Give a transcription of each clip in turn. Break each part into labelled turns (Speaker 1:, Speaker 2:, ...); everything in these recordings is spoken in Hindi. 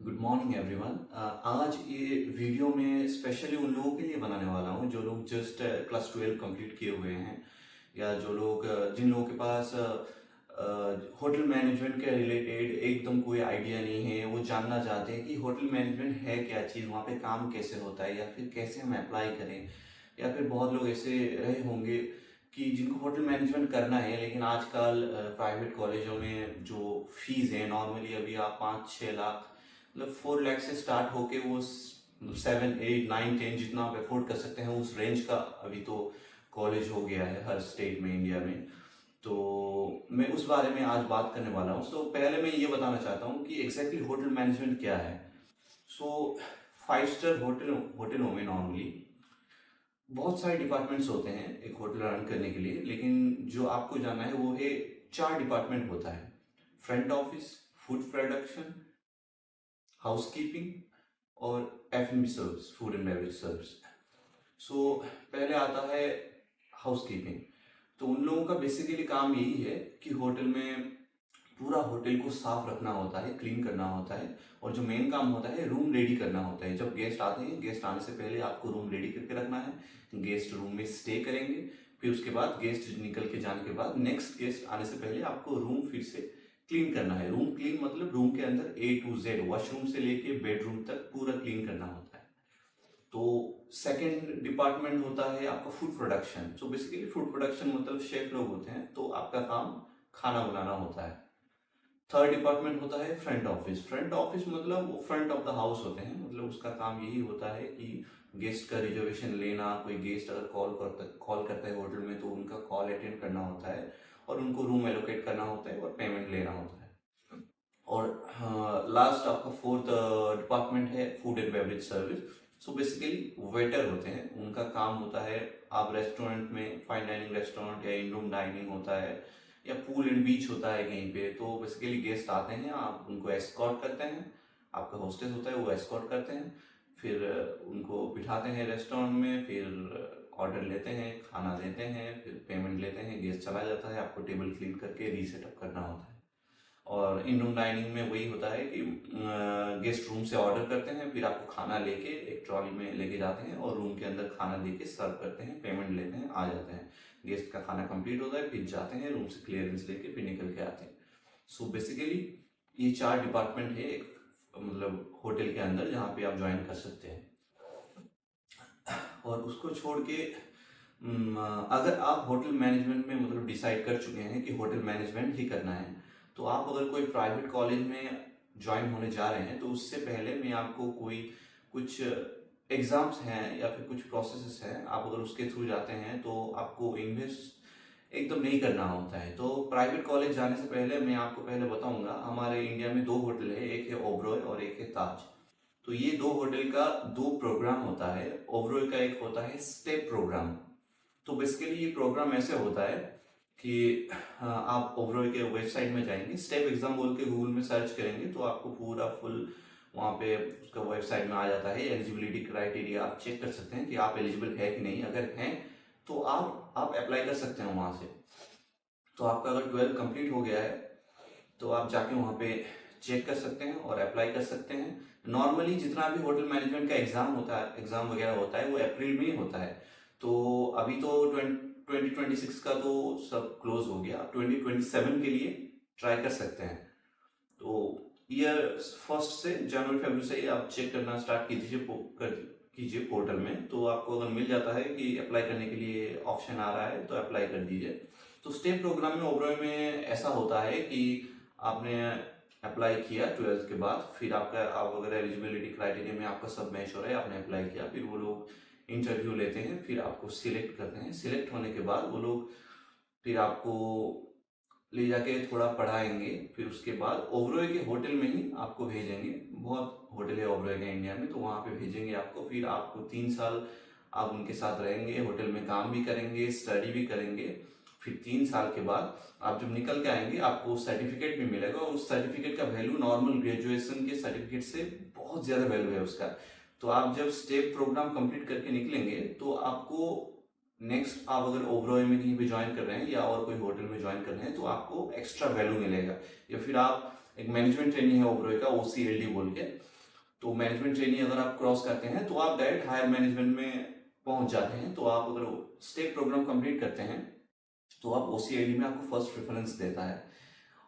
Speaker 1: Good morning everyone. आज ये वीडियो में स्पेशली उन लोगों के लिए बनाने वाला हूँ जो लोग जस्ट क्लास 12 कंप्लीट किए हुए हैं, या जो लोग जिन लोगों के पास होटल मैनेजमेंट के रिलेटेड एकदम कोई आइडिया नहीं है। वो जानना चाहते हैं कि होटल मैनेजमेंट है क्या चीज़, वहाँ पे काम कैसे होता है, या फिर कैसे हम अप्लाई करें। या फिर बहुत लोग ऐसे रहे होंगे कि जिनको होटल मैनेजमेंट करना है, लेकिन आजकल प्राइवेट कॉलेजों में जो फीस है नॉर्मली अभी आप 5-6 लाख, मतलब 4 लाख से स्टार्ट होके वो 7, 8, 9, 10 जितना आप अफोर्ड कर सकते हैं उस रेंज का अभी तो कॉलेज हो गया है हर स्टेट में इंडिया में। तो मैं उस बारे में आज बात करने वाला हूँ। सो पहले मैं ये बताना चाहता हूँ कि एग्जैक्टली होटल मैनेजमेंट क्या है। सो 5 स्टार होटलों में नॉर्मली बहुत सारे डिपार्टमेंट्स होते हैं एक होटल रन करने के लिए, लेकिन जो आपको जानना है वो है 4 डिपार्टमेंट होता है: front office, food production, housekeeping और F&B service, food and beverage service. So पहले आता है हाउसकीपिंग। तो उन लोगों का बेसिकली काम यही है कि होटल में पूरा होटल को साफ रखना होता है, क्लीन करना होता है, और जो मेन काम होता है रूम रेडी करना होता है। जब गेस्ट आते हैं, गेस्ट आने से पहले आपको रूम रेडी करके रखना है। गेस्ट रूम में स्टे करेंगे, फिर उसके बाद गेस्ट निकल के जाने के बाद नेक्स्ट गेस्ट आने से पहले आपको रूम फिर से क्लीन करना है। रूम क्लीन मतलब रूम के अंदर A to Z, वॉशरूम से लेके बेडरूम तक पूरा क्लीन करना होता है। तो सेकंड डिपार्टमेंट होता है आपका food production. So basically food production मतलब शेफ लोग होते हैं, तो आपका काम खाना बनाना होता है। थर्ड डिपार्टमेंट होता है फ्रंट ऑफिस। फ्रंट ऑफिस मतलब वो फ्रंट ऑफ द हाउस होते हैं, मतलब उसका काम यही होता है कि गेस्ट का रिजर्वेशन लेना। कोई गेस्ट अगर कॉल करता है होटल में तो उनका कॉल अटेंड करना होता है, और उनको रूम एलोकेट करना होता है और पेमेंट लेना होता है। और लास्ट आपका फोर्थ डिपार्टमेंट है food and beverage service. So basically waiter होते हैं, उनका काम होता है आप रेस्टोरेंट में, फाइन डाइनिंग रेस्टोरेंट या इन रूम डाइनिंग होता है या पूल एंड बीच होता है कहीं पे, तो बेसिकली गेस्ट आते हैं, आप उनको एस्कॉर्ट करते हैं। आपका होस्टेस होता है वो एस्कॉर्ट करते हैं, फिर उनको बिठाते हैं रेस्टोरेंट में, फिर ऑर्डर लेते हैं, खाना देते हैं, फिर पेमेंट लेते हैं, गेस्ट चला जाता है, आपको टेबल क्लीन करके रीसेटअप करना होता है। और इन रूम डाइनिंग में वही होता है कि गेस्ट रूम से ऑर्डर करते हैं, फिर आपको खाना लेके एक ट्रॉली में लेके जाते हैं और रूम के अंदर खाना देके सर्व करते हैं, पेमेंट लेते हैं, आ जाते हैं। गेस्ट का खाना कंप्लीट होता है, फिर जाते हैं रूम से क्लियरेंस लेके, फिर निकल के आते हैं। सो बेसिकली ये 4 डिपार्टमेंट है एक मतलब होटल के अंदर जहाँ पे आप ज्वाइन कर सकते हैं। और उसको छोड़ के अगर आप होटल मैनेजमेंट में मतलब डिसाइड कर चुके हैं कि होटल मैनेजमेंट ही करना है, तो आप अगर कोई प्राइवेट कॉलेज में ज्वाइन होने जा रहे हैं तो उससे पहले मैं आपको कोई कुछ एग्जाम्स हैं या फिर कुछ प्रोसेसेस हैं, आप अगर उसके थ्रू जाते हैं तो आपको इन्वेस्ट एकदम नहीं करना होता है। तो प्राइवेट कॉलेज जाने से पहले मैं आपको पहले बताऊंगा, हमारे इंडिया में 2 होटल है, एक है ओबरॉय और एक है ताज। तो ये 2 होटल का 2 प्रोग्राम होता है। ओबरॉय का एक होता है स्टेप प्रोग्राम। तो बेसिकली ये प्रोग्राम ऐसे होता है कि आप ओबरॉय के वेबसाइट में जाएंगे, स्टेप एग्जाम बोल के गूगल में सर्च करेंगे तो आपको पूरा फुल वहाँ पे उसका वेबसाइट में आ जाता है। एलिजिबिलिटी क्राइटेरिया आप चेक कर सकते हैं कि आप एलिजिबल है कि नहीं। अगर हैं तो आप अप्लाई कर सकते हैं वहाँ से। तो आपका अगर 12 कंप्लीट हो गया है तो आप जाके वहाँ पे चेक कर सकते हैं और अप्लाई कर सकते हैं। नॉर्मली जितना भी होटल मैनेजमेंट का एग्जाम होता है, एग्जाम वगैरह होता है, वो अप्रैल में ही होता है। तो अभी तो 2026 का तो सब क्लोज हो गया, 2027 के लिए ट्राई कर सकते हैं। तो ईयर फर्स्ट से जनवरी फरवरी से ही आप चेक करना स्टार्ट कीजिए पोर्टल में, तो आपको अगर मिल जाता है कि अप्लाई करने के लिए ऑप्शन आ रहा है तो अप्लाई कर दीजिए। तो स्टेट प्रोग्राम में ओबरॉय में ऐसा होता है कि आपने अप्लाई किया 12th के बाद, फिर आपका आप अगर एलिजिबिलिटी क्राइटेरिया में आपका सब मैच हो रहा है, आपने अप्लाई किया, फिर वो लोग इंटरव्यू लेते हैं, फिर आपको सिलेक्ट करते हैं। सिलेक्ट होने के बाद वो लोग फिर आपको ले जाके थोड़ा पढ़ाएंगे, फिर उसके बाद ओबरॉय के होटल में ही आपको भेजेंगे। बहुत होटल है ओबरॉय के इंडिया में, तो वहाँ पे भेजेंगे आपको। फिर आपको 3 साल आप उनके साथ रहेंगे, होटल में काम भी करेंगे, स्टडी भी करेंगे। फिर 3 साल के बाद आप जब निकल के आएंगे आपको सर्टिफिकेट भी मिलेगा, और उस सर्टिफिकेट का वैल्यू नॉर्मल ग्रेजुएशन के सर्टिफिकेट से बहुत ज़्यादा वैल्यू है उसका। तो आप जब स्टेप प्रोग्राम कंप्लीट करके निकलेंगे तो आपको नेक्स्ट, आप अगर ओबरॉय में कहीं पे ज्वाइन कर रहे हैं या और कोई होटल में ज्वाइन कर रहे हैं तो आपको एक्स्ट्रा वैल्यू मिलेगा। या फिर आप एक मैनेजमेंट ट्रेनिंग है ओबरॉय का OCLD बोल के, तो मैनेजमेंट ट्रेनिंग अगर आप क्रॉस करते हैं तो आप डायरेक्ट हायर मैनेजमेंट में पहुंच जाते हैं। तो आप अगर स्टेट प्रोग्राम कंप्लीट करते हैं तो आप ओसीआईडी में आपको फर्स्ट प्रेफरेंस देता है।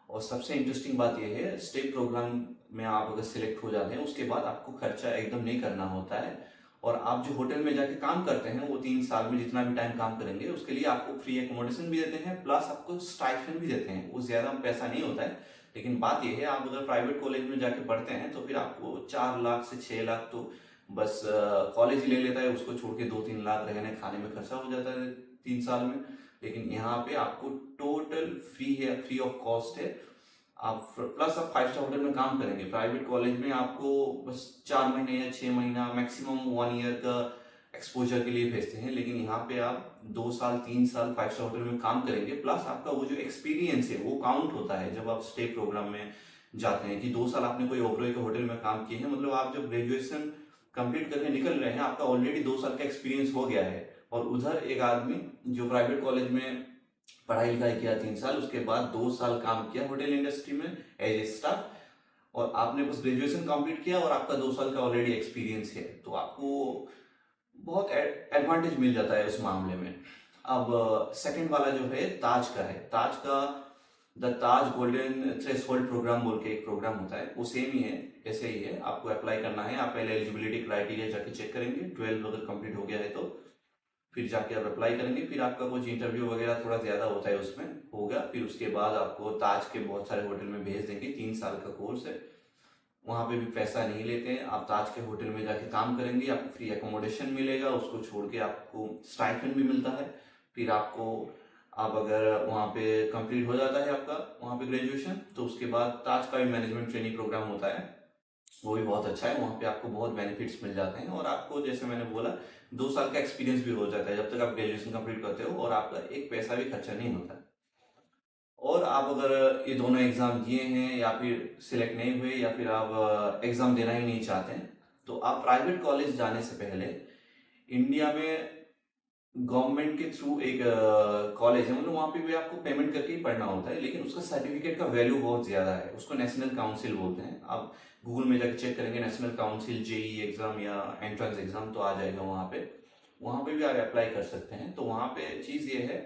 Speaker 1: और सबसे इंटरेस्टिंग बात यह है, स्टेट प्रोग्राम में आप अगर सिलेक्ट हो जाते हैं उसके बाद आपको खर्चा एकदम नहीं करना होता है। और आप जो होटल में जाके काम करते हैं वो 3 साल में जितना भी टाइम काम करेंगे उसके लिए आपको फ्री एकोमोडेशन भी देते हैं, प्लस आपको स्टाइपेंड भी देते हैं। वो ज्यादा पैसा नहीं होता है, लेकिन बात यह है आप अगर प्राइवेट कॉलेज में जाके पढ़ते हैं तो फिर आपको 4 लाख से 6 लाख तो बस कॉलेज ले लेता है, उसको छोड़ के 2-3 लाख रहने खाने में खर्चा हो जाता है 3 साल में। लेकिन यहाँ पे आपको टोटल फ्री है, फ्री ऑफ कॉस्ट है। आप प्लस आप 5 स्टार होटल में काम करेंगे। प्राइवेट कॉलेज में आपको बस 4 महीने या 6 महीना मैक्सिमम 1 ईयर का एक्सपोजर के लिए भेजते हैं, लेकिन यहाँ पे आप 2 साल 3 साल 5 स्टार होटल में काम करेंगे, प्लस आपका वो जो एक्सपीरियंस है वो काउंट होता है जब आप स्टे प्रोग्राम में जाते हैं। कि 2 साल आपने कोई ओबरॉय के होटल में काम किए हैं, मतलब आप जब ग्रेजुएशन कंप्लीट करके निकल रहे हैं आपका ऑलरेडी 2 साल का एक्सपीरियंस हो गया है। और उधर एक आदमी जो प्राइवेट कॉलेज में पढ़ाई लिखाई किया 3 साल, उसके बाद 2 साल काम किया होटल इंडस्ट्री में एज ए स्टाफ, और आपने बस ग्रेजुएशन कंप्लीट किया और आपका 2 साल का ऑलरेडी एक्सपीरियंस है, तो आपको बहुत एडवांटेज मिल जाता है उस मामले में। अब सेकंड वाला जो है ताज का है। ताज का the Taj golden threshold programme बोल के एक प्रोग्राम होता है, वो सेम ही है, ऐसे ही है। आपको अप्लाई करना है, आप पहले एलिजिबिलिटी क्राइटेरिया जाके चेक करेंगे, 12 अगर कंप्लीट हो गया है तो फिर जाके आप अप्लाई करेंगे। फिर आपका कुछ इंटरव्यू वगैरह थोड़ा ज्यादा होता है उसमें होगा, फिर उसके बाद आपको ताज के बहुत सारे होटल में भेज देंगे। 3 साल का कोर्स है, वहां पे भी पैसा नहीं लेते हैं। आप ताज के होटल में जाके काम करेंगे, आपको फ्री एकोमोडेशन मिलेगा, उसको छोड़ के आपको स्टाइपेंड भी मिलता है। फिर आपको आप अगर वहाँ पे कंप्लीट हो जाता है आपका वहाँ पे ग्रेजुएशन, तो उसके बाद ताज का भी मैनेजमेंट ट्रेनिंग प्रोग्राम होता है, वो भी बहुत अच्छा है। वहाँ पे आपको बहुत बेनिफिट्स मिल जाते हैं और आपको जैसे मैंने बोला 2 साल का एक्सपीरियंस भी हो जाता है जब तक आप ग्रेजुएशन कंप्लीट करते हो, और आपका एक पैसा भी खर्चा नहीं होता। और आप अगर ये दोनों एग्जाम दिए हैं या फिर सिलेक्ट नहीं हुए या फिर आप एग्जाम देना ही नहीं चाहते हैं, तो आप प्राइवेट कॉलेज जाने से पहले इंडिया में गवर्नमेंट के थ्रू एक कॉलेज है, मतलब वहाँ पे भी आपको पेमेंट करके ही पढ़ना होता है, लेकिन उसका सर्टिफिकेट का वैल्यू बहुत ज़्यादा है। उसको नेशनल काउंसिल बोलते हैं। आप गूगल में जाकर चेक करेंगे नेशनल काउंसिल जेई एग्जाम या एंट्रेंस एग्जाम, तो आ जाएगा वहाँ पे भी आप अप्लाई कर सकते हैं। तो वहाँ पे चीज़ ये है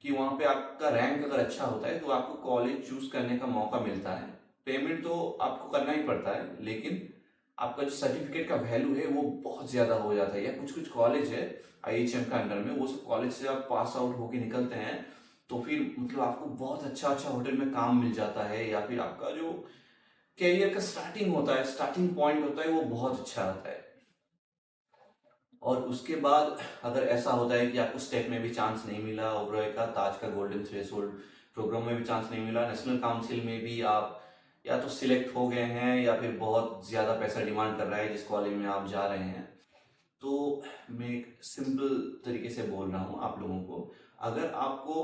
Speaker 1: कि वहाँ पे आपका रैंक अगर अच्छा होता है तो आपको कॉलेज चूज करने का मौका मिलता है। पेमेंट तो आपको करना ही पड़ता है, लेकिन आपका जो सर्टिफिकेट का वैल्यू है वो बहुत ज्यादा हो जाता है। या कुछ कुछ कॉलेज है आईएचएम का अंडर में, वो सब कॉलेज से आप पास आउट होके निकलते हैं तो फिर मतलब आपको बहुत अच्छा अच्छा होटल में काम मिल जाता है, या फिर आपका जो कैरियर का स्टार्टिंग होता है, स्टार्टिंग पॉइंट होता है, वो बहुत अच्छा होता है। और उसके बाद अगर ऐसा होता है कि आपको स्टेप में भी चांस नहीं मिला, ओबरॉय का ताज का गोल्डन थ्रेशोल्ड प्रोग्राम में भी चांस नहीं मिला, नेशनल काउंसिल में भी आप या तो सिलेक्ट हो गए हैं या फिर बहुत ज़्यादा पैसा डिमांड कर रहा है जिस कॉलेज में आप जा रहे हैं, तो मैं एक सिंपल तरीके से बोल रहा हूँ आप लोगों को। अगर आपको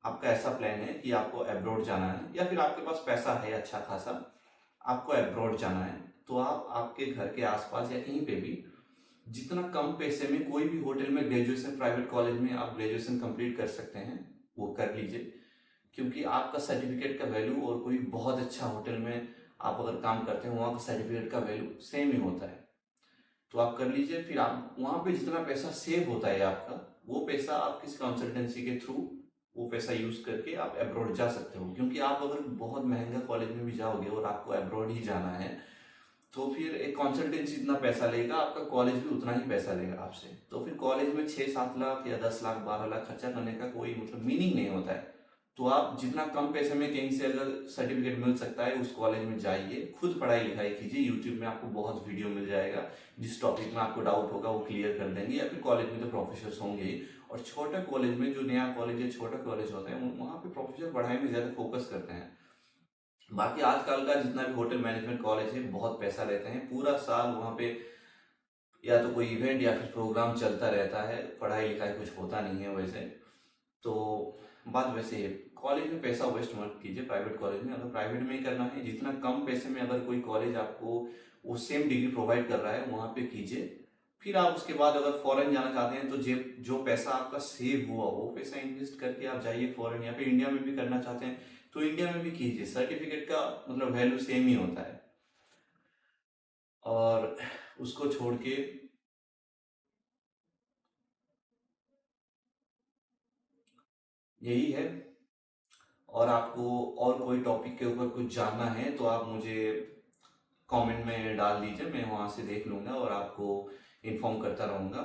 Speaker 1: आपका ऐसा प्लान है कि आपको अब्रॉड जाना है या फिर आपके पास पैसा है अच्छा खासा, आपको अब्रॉड जाना है, तो आप आपके घर के आसपास या कहीं पे भी जितना कम पैसे में कोई भी होटल में ग्रेजुएशन प्राइवेट कॉलेज में आप ग्रेजुएशन कंप्लीट कर सकते हैं, वो कर लीजिए। क्योंकि आपका सर्टिफिकेट का वैल्यू और कोई बहुत अच्छा होटल में आप अगर काम करते हैं वहाँ का सर्टिफिकेट का वैल्यू सेम ही होता है, तो आप कर लीजिए। फिर आप वहाँ पे जितना पैसा सेव होता है आपका, वो पैसा आप किसी कंसल्टेंसी के थ्रू वो पैसा यूज करके आप अब्रॉड जा सकते हो। क्योंकि आप अगर बहुत महंगा कॉलेज में भी जाओगे और आपको अब्रॉड ही जाना है, तो फिर एक कंसल्टेंसी इतना पैसा लेगा, आपका कॉलेज भी उतना ही पैसा लेगा आपसे, तो फिर कॉलेज में 6-7 लाख या 10 लाख 12 लाख खर्चा करने का कोई मतलब मीनिंग नहीं होता है। तो आप जितना कम पैसे में कहीं से अगर सर्टिफिकेट मिल सकता है उस कॉलेज में जाइए, खुद पढ़ाई लिखाई कीजिए। यूट्यूब में आपको बहुत वीडियो मिल जाएगा, जिस टॉपिक में आपको डाउट होगा वो क्लियर कर देंगे, या फिर कॉलेज में तो प्रोफेसर होंगे ही। और छोटा कॉलेज में, जो नया कॉलेज या छोटा कॉलेज होता है, वहाँ पे प्रोफेसर पढ़ाई में ज़्यादा फोकस करते हैं। बाकी आजकल का जितना भी होटल मैनेजमेंट कॉलेज है बहुत पैसा लेते हैं, पूरा साल वहाँ पे या तो कोई इवेंट या फिर प्रोग्राम चलता रहता है, पढ़ाई लिखाई कुछ होता नहीं है वैसे। तो बात वैसे है, कॉलेज में पैसा वेस्ट मत कीजिए। प्राइवेट कॉलेज में अगर प्राइवेट में ही करना है, जितना कम पैसे में अगर कोई कॉलेज आपको वो सेम डिग्री प्रोवाइड कर रहा है वहाँ पे कीजिए। फिर आप उसके बाद अगर फॉरेन जाना चाहते हैं तो जो पैसा आपका सेव हुआ वो पैसा इन्वेस्ट करके आप जाइए फॉरेन, या फिर इंडिया में भी करना चाहते हैं तो इंडिया में भी कीजिए। सर्टिफिकेट का मतलब वैल्यू सेम ही होता है। उसको छोड़ के यही है। और आपको और कोई टॉपिक के ऊपर कुछ जानना है तो आप मुझे कमेंट में डाल दीजिए, मैं वहाँ से देख लूँगा और आपको इन्फॉर्म करता रहूँगा।